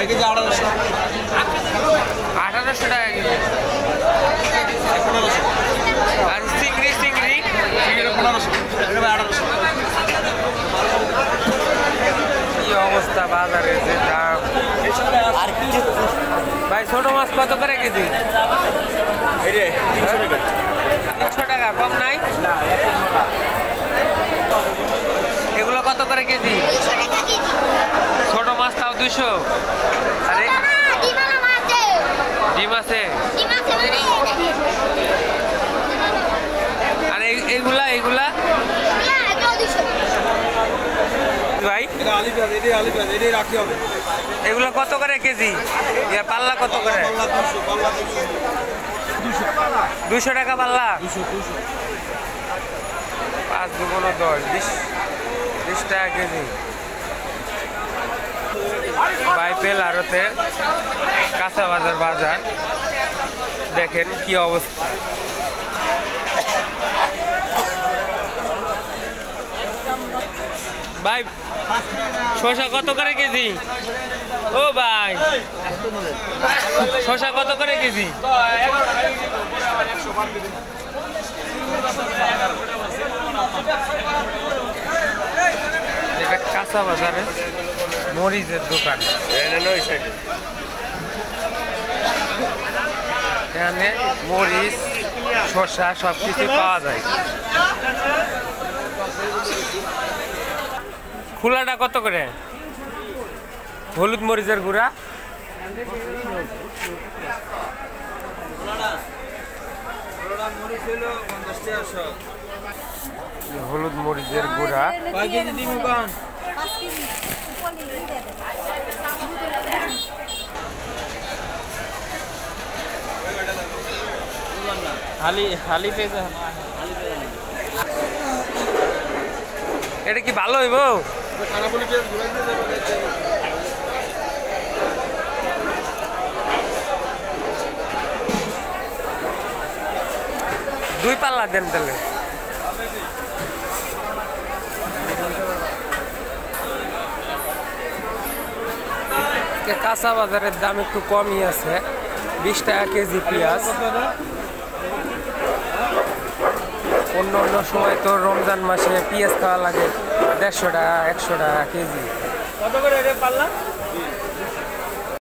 KG 1800 টাকা KG. আর চিংড়ি চিংড়ি 1500 1800। কি অবস্থা বাজারে যে দাম। ভাই ছোট মাছ কত করে কেজি? 300 টাকা, কম নাই? এগুলো কত করে কেজি? ছোট মাছ তাও 200। আরে ডিম আছে। আর এইগুলা এইগুলা ভাই রাখি হবে। এগুলো কত করে কেজি? পাল্লা কত করে? 200 টাকা পাল্লা। 5 2 10 20 টাকা কেজি। বাইপেল আড়তে কাঁচা বাজার দেখেন কি অবস্থা। ভাই শসা কত করে কেজি? ও ভাই শসা কত করে কেজি? এটা কাঁচা বাজারে মরিচের দোকান। এখানে মরিচ শসা সব কিছু পাওয়া যায়। খোলাটা কত করে? হলুদ মরিচের গুঁড়া হলুদ মরিচের গুঁড়া হালি পেঁচা। এটা কি ভালো হইব? দুই পাল্লা দেন তাহলে। কাঁচা বাজারের দাম একটু কমই আছে, 20 টাকা কেজি পেঁয়াজ। অন্য অন্য সময় তো রমজান মাসে পেঁয়াজ খাওয়া লাগে 150 টাকা 100 টাকা কেজি। কত করে পাল্লা?